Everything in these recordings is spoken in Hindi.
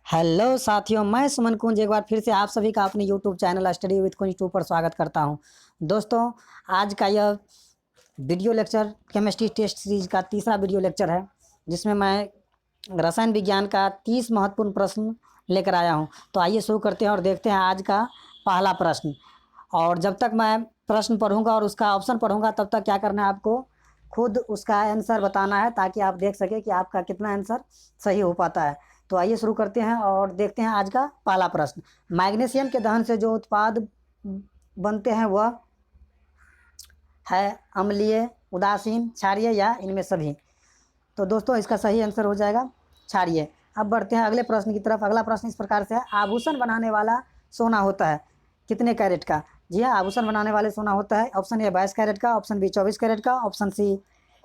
हेलो साथियों, मैं सुमन कुंज एक बार फिर से आप सभी का अपने YouTube channel study with Kunj 2 पर स्वागत करता हूं। दोस्तों, आज का यह video lecture chemistry test series का तीसरा वीडियो लेक्चर है, जिसमें मैं रसायन विज्ञान का 30 महत्वपूर्ण प्रश्न लेकर आया हूं। तो आइए शुरू करते हैं और देखते हैं आज का पहला प्रश्न। और जब तक मैं प्रश्न पढ़ूंगा और उसका ऑप्शन पढ़ूंगा, तब तक क्या करना है, आपको खुद उसका आंसर बताना है, ताकि आप देख सकें कि आपका कितना आंसर सही हो पाता है। तो आइए शुरू करते हैं और देखते हैं आज का पहला प्रश्न। मैग्नीशियम के दहन से जो उत्पाद बनते हैं वह है अम्लीय, उदासीन, क्षारीय या इनमें सभी। तो दोस्तों, इसका सही आंसर हो जाएगा क्षारीय। अब बढ़ते हैं अगले प्रश्न की तरफ। अगला प्रश्न इस प्रकार से है, आभूषण बनाने वाला सोना होता है कितने कैरेट का? जी हाँ, आभूषण बनाने वाले सोना होता है ऑप्शन ए 22 कैरेट का, ऑप्शन बी 24 कैरेट का, ऑप्शन सी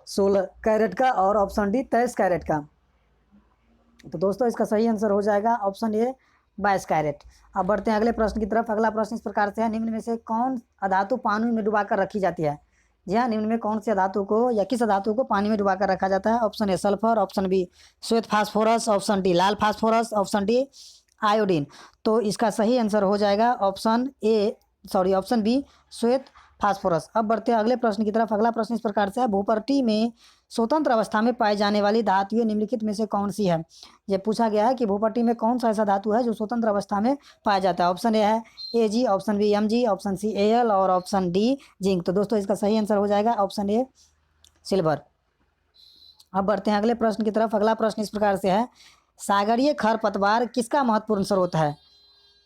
16 कैरेट का और ऑप्शन डी 23 कैरेट का। तो दोस्तों, इसका सही आंसर हो जाएगा ऑप्शन ए 22 कैरेट। अब बढ़ते हैं अगले प्रश्न की तरफ। अगला प्रश्न इस प्रकार से है, निम्न में से कौन अधातु पानी में डुबाकर रखी जाती है? जी हाँ, निम्न में कौन से धातु को या किस धातु को पानी में डुबाकर रखा जाता है? Option A sulphur, option B श्वेत फास्फोरस, ऑप्शन डी लाल फास्फोरस, ऑप्शन डी आयोडीन। तो इसका सही आंसर हो जाएगा ऑप्शन बी श्वेत फास्फोरस। अब बढ़ते हैं अगले प्रश्न की तरफ। अगला प्रश्न इस प्रकार से है, भूपर्टी में स्वतंत्र अवस्था में पाई जाने वाली धातुएं निम्नलिखित में से कौन सी है? ये पूछा गया है कि भूपर्टी में कौन सा ऐसा धातु है जो स्वतंत्र अवस्था में पाया जाता है। ऑप्शन ए है Ag, option B Mg, option C Al और ऑप्शन डी जिंक। तो दोस्तों, इसका सही आंसर हो जाएगा ऑप्शन ए सिल्वर। अब बढ़ते हैं अगले प्रश्न की तरफ। अगला प्रश्न इस प्रकार से है, सागरीय खरपतवार किसका महत्वपूर्ण स्रोत है?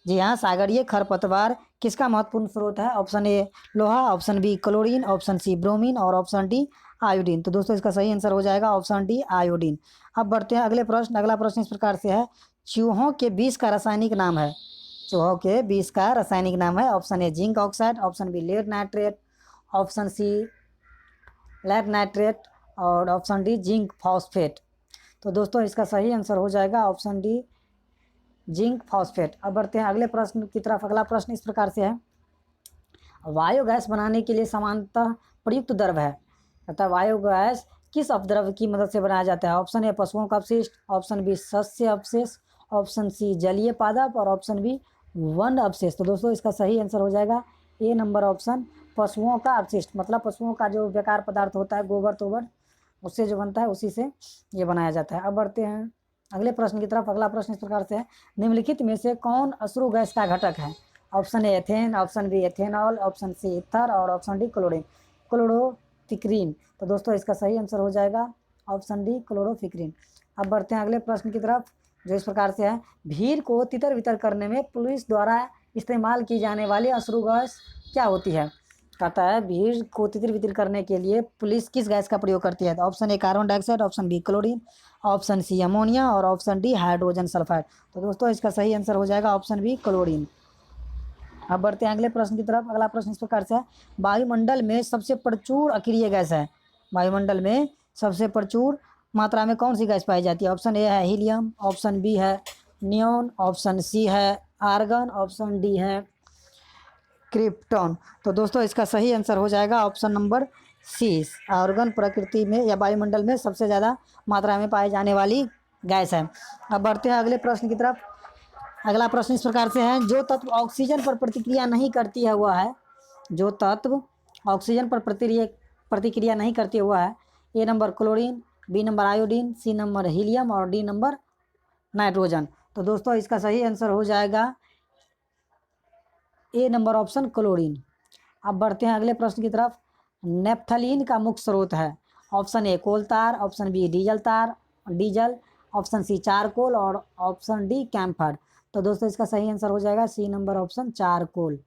जी हाँ, सागरीय खरपतवार किसका महत्वपूर्ण स्रोत है? ऑप्शन ए लोहा, option B chlorine, option C bromine और ऑप्शन डी आयोडीन। तो दोस्तों, इसका सही आंसर हो जाएगा ऑप्शन डी आयोडीन। अब बढ़ते हैं अगले प्रश्न। अगला प्रश्न इस प्रकार से है, चूहों के विष का रासायनिक नाम है? चूहों के विष का रासायनिक नाम है option A zinc oxide, option B lead nitrate, option C lead nitrate और ऑप्शन डी जिंक फॉस्फेट। तो दोस्तों, इसका सही आंसर हो जाएगा ऑप्शन डी जिंक फॉस्फेट। अब बढ़ते हैं अगले प्रश्न की तरफ। अगला प्रश्न इस प्रकार से है, बायोगैस बनाने के लिए सामान्यतः प्रयुक्त द्रव है, अर्थात बायोगैस किस अपद्रव्य की मदद से बनाया जाता है? ऑप्शन ए पशुओं का अपशिष्ट, ऑप्शन बी शस्य अवशेष, ऑप्शन सी जलीय पादप और ऑप्शन बी वन अवशेष। तो दोस्तों, इसका सही आंसर हो जाएगा ए नंबर ऑप्शन पशुओं का अपशिष्ट। मतलब पशुओं का जो बेकार पदार्थ होता है, गोबर तोबर, उससे जो बनता है उसी से ये बनाया जाता है। अब बढ़ते हैं अगले प्रश्न की तरफ। अगला प्रश्न इस प्रकार से है, निम्नलिखित में से कौन अश्रु गैस का घटक है? Option A ethane, option B ethanol, option C ether और ऑप्शन डी क्लोरोफिक्रीन। तो दोस्तों, इसका सही आंसर हो जाएगा ऑप्शन डी क्लोरोफिक्रीन। अब बढ़ते हैं अगले प्रश्न की तरफ, जो इस प्रकार से है, भीड़ को तितर बितर करने में पुलिस द्वारा इस्तेमाल की जाने वाली अश्रु गैस क्या होती है? कहता है, भीड़ को तितर बितर करने के लिए पुलिस किस गैस का प्रयोग करती है? तो option A carbon dioxide, option B chlorine, option C ammonia और ऑप्शन डी हाइड्रोजन सल्फाइड। तो दोस्तों, इसका सही आंसर हो जाएगा ऑप्शन बी क्लोरीन। अब बढ़ते हैं अगले प्रश्न की तरफ। अगला प्रश्न इस प्रकार से है, वायुमंडल में सबसे प्रचुर अक्रिय गैस है? वायुमंडल में सबसे प्रचुर मात्रा में कौन सी गैस पाई जाती है? ऑप्शन ए है हीलियम, ऑप्शन बी है नियोन, ऑप्शन सी है आर्गन, ऑप्शन डी है क्रिप्टॉन। तो दोस्तों, इसका सही आंसर हो जाएगा ऑप्शन नंबर सी आर्गन प्रकृति में या वायुमंडल में सबसे ज़्यादा मात्रा में पाई जाने वाली गैस है। अब बढ़ते हैं अगले प्रश्न की तरफ। अगला प्रश्न इस प्रकार से है, जो तत्व ऑक्सीजन पर प्रतिक्रिया नहीं करती है वह है? जो तत्व ऑक्सीजन पर प्रतिक्रिया नहीं करती है वह है A number chlorine, B number iodine, C number helium और डी नंबर नाइट्रोजन। तो दोस्तों, इसका सही आंसर हो जाएगा ए नंबर ऑप्शन क्लोरीन। अब बढ़ते हैं अगले प्रश्न की तरफ। नेफ्थलीन का मुख्य स्रोत है? Option A coal tar, option B diesel, option C charcoal और ऑप्शन डी कैम्फर। तो दोस्तों, इसका सही आंसर हो जाएगा सी नंबर ऑप्शन चारकोल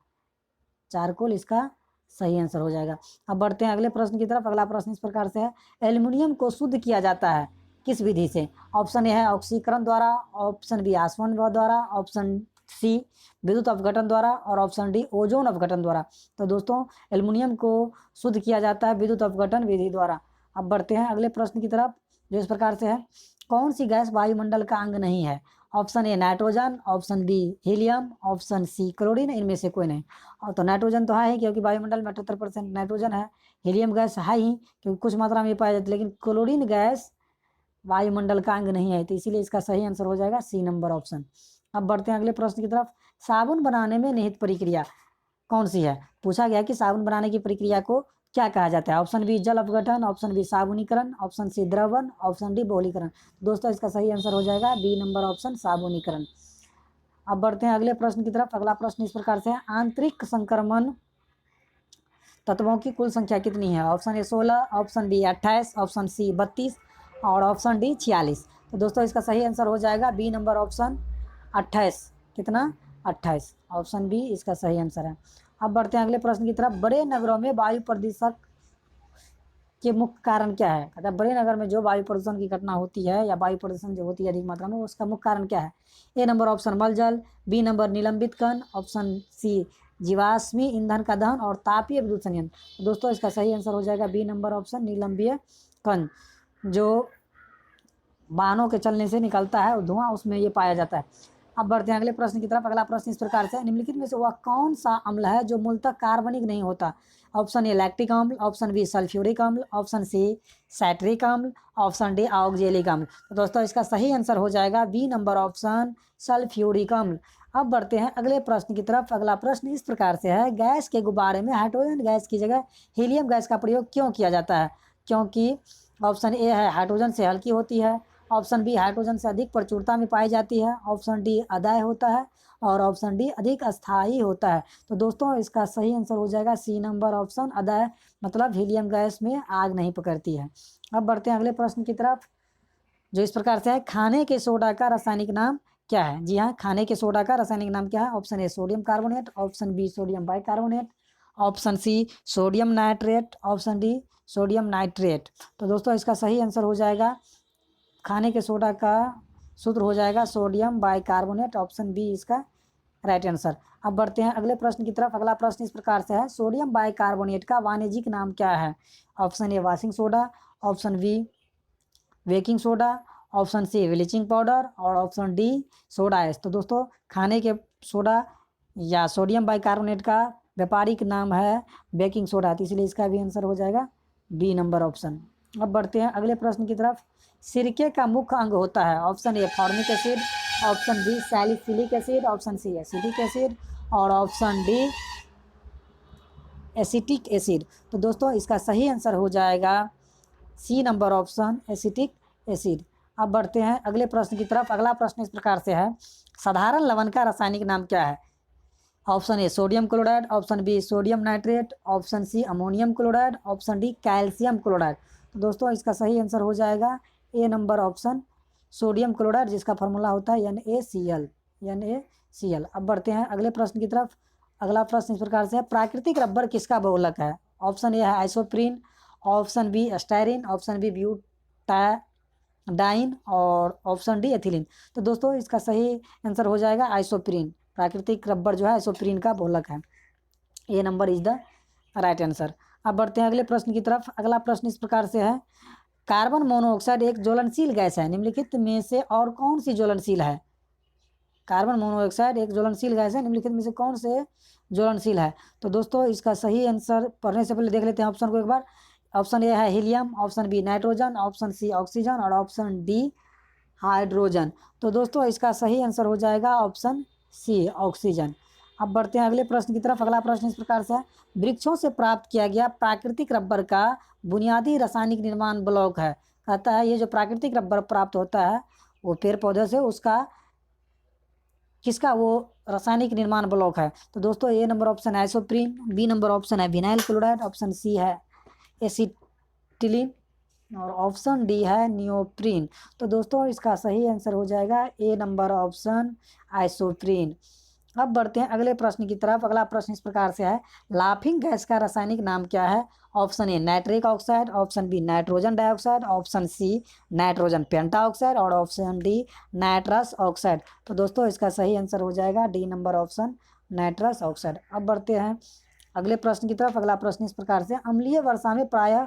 इसका सही आंसर हो जाएगा। अब बढ़ते हैं अगले प्रश्न की तरफ। अगला प्रश्न इस प्रकार से है, एल्युमिनियम को शुद्ध किया जाता है किस विधि से? ऑप्शन ए है ऑक्सीकरण द्वारा, ऑप्शन बी आसवन द्वारा, ऑप्शन सी विद्युत अपघटन द्वारा और ऑप्शन डी ओजोन अपघटन द्वारा। तो दोस्तों, एल्युमिनियम को शुद्ध किया जाता है विद्युत अपघटन विधि द्वारा। अब बढ़ते हैं अगले प्रश्न की तरफ, जो इस प्रकार से है, कौन सी गैस वायुमंडल का अंग नहीं है? Option A nitrogen, option B helium, option C chlorine, इनमें से कोई नहीं। और तो नाइट्रोजन तो है ही, क्योंकि वायुमंडल में 78% नाइट्रोजन है। हीलियम गैस है ही, क्योंकि कुछ मात्रा में पाई जाती है, लेकिन क्लोरीन गैस वायुमंडल का अंग नहीं है, तो इसीलिए इसका सही आंसर हो जाएगा सी नंबर ऑप्शन। अब बढ़ते हैं अगले प्रश्न की तरफ। साबुन बनाने में निहित प्रक्रिया कौन सी है? पूछा गया कि साबुन बनाने की प्रक्रिया को क्या कहा जाता है? ऑप्शन बी जल अपघटन, ऑप्शन बी साबुनीकरण, ऑप्शन सी द्रवन, ऑप्शन डी बहुलीकरण। दोस्तों इसका सही आंसर हो जाएगा बी नंबर ऑप्शन साबुनीकरण। अब बढ़ते हैं अगले प्रश्न की तरफ। अगला प्रश्न इस प्रकार से है, आंतरिक संक्रमण तत्वों की कुल संख्या कितनी है? Option A 16, option B 28, option C 32 और ऑप्शन डी 46। तो दोस्तों इसका सही आंसर हो जाएगा बी नंबर ऑप्शन 28। कितना? 28। ऑप्शन बी इसका सही आंसर है। अब बढ़ते हैं अगले प्रश्न की तरफ। बड़े नगरों में वायु प्रदूषक के मुख्य कारण क्या है? कहता है बड़े नगर में जो वायु प्रदूषण की घटना होती है या वायु प्रदूषण जो होती है अधिक मात्रा में, उसका मुख्य कारण क्या है? ए नंबर ऑप्शन मलजल, बी नंबर निलंबित कण, ऑप्शन सी जीवाश्मी ईंधन का दहन और तापीय विद्युत संयंत्र। तो दोस्तों इसका सही आंसर हो जाएगा बी नंबर ऑप्शन निलंबीय कण, जो वाहनों के चलने से निकलता है और धुआं, उसमें ये पाया जाता है। अब बढ़ते हैं अगले प्रश्न की तरफ। अगला प्रश्न इस प्रकार से, निम्नलिखित में से वह कौन सा अम्ल है जो मूलतः कार्बनिक नहीं होता? ऑप्शन ए लैक्टिक अम्ल, ऑप्शन बी सल्फ्यूरिक अम्ल, ऑप्शन सी सैट्रिक अम्ल, ऑप्शन डी ऑक्जेलिक अम्ल। तो दोस्तों इसका सही आंसर हो जाएगा बी नंबर ऑप्शन सल्फ्यूरिक अम्ल। अब बढ़ते हैं अगले प्रश्न की तरफ। अगला प्रश्न इस प्रकार से है, गैस के गुब्बारे में हाइड्रोजन गैस की जगह हीलियम गैस का प्रयोग क्यों किया जाता है? क्योंकि ऑप्शन ए है हाइड्रोजन से हल्की होती है, ऑप्शन बी हाइड्रोजन से अधिक प्रचुरता में पाई जाती है, ऑप्शन डी अदाय होता है और ऑप्शन डी अधिक अस्थायी होता है। तो दोस्तों इसका सही आंसर हो जाएगा सी नंबर ऑप्शन अदाय, मतलब हीलियम गैस में आग नहीं पकड़ती है। अब बढ़ते हैं अगले प्रश्न की तरफ, जो इस प्रकार से है, खाने के सोडा का रासायनिक नाम क्या है? जी हाँ, खाने के सोडा का रासायनिक नाम क्या है? Option A sodium carbonate, option B sodium bicarbonate, option C sodium nitrate, option D sodium nitrate. तो दोस्तों इसका सही आंसर हो जाएगा, खाने के सोडा का सूत्र हो जाएगा सोडियम बाइकार्बोनेट, ऑप्शन बी इसका राइट आंसर। अब बढ़ते हैं अगले प्रश्न की तरफ। अगला प्रश्न इस प्रकार से है, सोडियम बाइकार्बोनेट का वाणिज्यिक नाम क्या है? Option A washing soda, option B baking soda, option C bleaching powder और ऑप्शन डी सोडा ऐश। तो दोस्तों खाने के सोडा या सोडियम बाइकार्बोनेट का व्यापारिक नाम है बेकिंग सोडा, तो इसलिए इसका भी आंसर हो जाएगा बी नंबर ऑप्शन। अब बढ़ते हैं अगले प्रश्न की तरफ। सिरके का मुख्य अंग होता है? Option A formic acid, option B salicylic acid, option C acetic acid और ऑप्शन डी एसिटिक एसिड। तो दोस्तों इसका सही आंसर हो जाएगा C number option acetic acid. अब बढ़ते हैं अगले प्रश्न की तरफ। अगला प्रश्न इस प्रकार से है, साधारण लवण का रासायनिक नाम क्या है? Option A sodium chloride, option B sodium nitrate, option C ammonium chloride, option D calcium chloride. तो दोस्तों इसका सही आंसर हो जाएगा A number option sodium chloride, जिसका फार्मूला होता है NaCl। अब बढ़ते हैं अगले प्रश्न की तरफ। अगला प्रश्न इस प्रकार से है, प्राकृतिक रबर किसका बहुलक है? ऑप्शन ए है isoprene, option B styrene, option B butadiene और ऑप्शन डी एथिलीन। तो दोस्तों इसका सही आंसर हो जाएगा आइसोप्रीन। प्राकृतिक रबर जो है आइसोप्रीन का बहुलक है। A number is the right answer. अब बढ़ते हैं अगले प्रश्न की तरफ। अगला प्रश्न इस प्रकार से है, कार्बन मोनोऑक्साइड एक ज्वलनशील गैस है, निम्नलिखित में से और कौन सी ज्वलनशील है? कार्बन मोनोऑक्साइड एक ज्वलनशील गैस है, निम्नलिखित में से कौन से ज्वलनशील है? तो दोस्तों इसका सही आंसर पढ़ने से पहले देख लेते हैं ऑप्शन को एक बार। ऑप्शन ए है helium, option B nitrogen, option C oxygen और ऑप्शन डी हाइड्रोजन। तो दोस्तों इसका सही आंसर हो जाएगा ऑप्शन सी ऑक्सीजन। अब बढ़ते हैं अगले प्रश्न की तरफ। अगला प्रश्न इस प्रकार से है, वृक्षों से प्राप्त किया गया प्राकृतिक रबर का बुनियादी रासायनिक निर्माण ब्लॉक है। कहता है ये जो प्राकृतिक रबर प्राप्त होता है वो पेड़ पौधे से, उसका किसका वो रासायनिक निर्माण ब्लॉक है? तो दोस्तों ए नंबर ऑप्शन है आइसोप्रीन, बी नंबर ऑप्शन है विनाइल क्लोराइड, ऑप्शन सी है एसिटिलीन और ऑप्शन डी है नियोप्रीन। तो दोस्तों इसका सही आंसर हो जाएगा ए नंबर ऑप्शन आइसोप्रीन। अब बढ़ते हैं अगले प्रश्न की तरफ। अगला प्रश्न इस प्रकार से है, लाफिंग गैस का रासायनिक नाम क्या है? Option A nitric oxide, option B nitrogen dioxide, option C nitrogen pentaoxide और ऑप्शन डी नाइट्रस ऑक्साइड। तो दोस्तों इसका सही आंसर हो जाएगा D number option nitrous oxide. अब बढ़ते हैं अगले प्रश्न की तरफ। अगला प्रश्न इस प्रकार से, अम्लीय वर्षा में प्रायः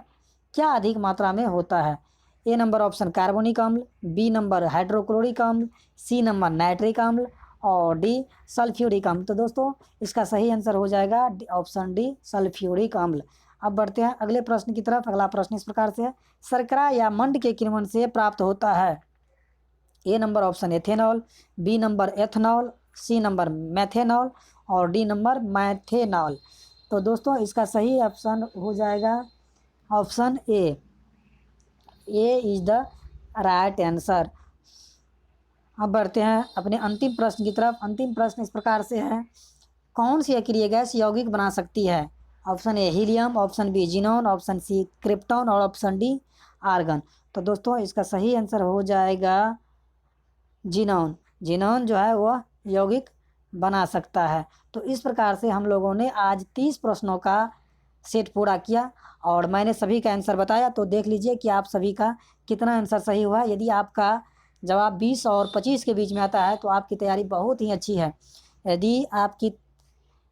क्या अधिक मात्रा में होता है? ए नंबर ऑप्शन कार्बोनिक अम्ल, बी नंबर हाइड्रोक्लोरिक अम्ल, सी नंबर नाइट्रिक अम्ल और डी सल्फ्यूरिक अम्ल। तो दोस्तों इसका सही आंसर हो जाएगा ऑप्शन डी सल्फ्यूरिक अम्ल। अब बढ़ते हैं अगले प्रश्न की तरफ। अगला प्रश्न इस प्रकार से है, शर्करा या मंड के किण्वन से प्राप्त होता है? A number option ethanol, B number ethanol, C number methanol और डी नंबर मैथेनॉल। तो दोस्तों इसका सही ऑप्शन हो जाएगा option A is the right answer. अब बढ़ते हैं अपने अंतिम प्रश्न की तरफ। अंतिम प्रश्न इस प्रकार से है, कौन सी अक्रिय गैस यौगिक बना सकती है? Option A helium, option B xenon, option C krypton और ऑप्शन डी आर्गन। तो दोस्तों इसका सही आंसर हो जाएगा जिनोन। जिनोन जो है वह यौगिक बना सकता है। तो इस प्रकार से हम लोगों ने आज 30 प्रश्नों का सेट पूरा किया और मैंने सभी का आंसर बताया। तो देख लीजिए कि आप सभी का कितना आंसर सही हुआ। यदि आपका जवाब 20 और 25 के बीच में आता है तो आपकी तैयारी बहुत ही अच्छी है। यदि आपकी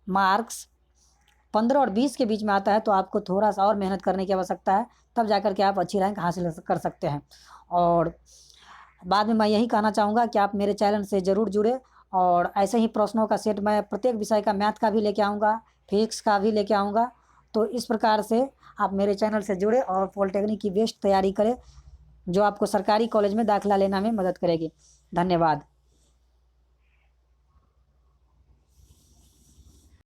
मार्क्स 15 और 20 के बीच में आता है तो आपको थोड़ा सा और मेहनत करने की आवश्यकता है, तब जाकर के आप अच्छी रैंक हासिल कर सकते हैं। और बाद में मैं यही कहना चाहूँगा कि आप मेरे चैनल से ज़रूर जुड़े और ऐसे ही प्रश्नों का सेट मैं प्रत्येक विषय का मैथ का भी लेके आऊँगा, फिजिक्स का भी लेके आऊँगा। तो इस प्रकार से आप मेरे चैनल से जुड़े और पॉलिटेक्निक की बेस्ट तैयारी करें, जो आपको सरकारी कॉलेज में दाखिला लेना में मदद करेगी। धन्यवाद।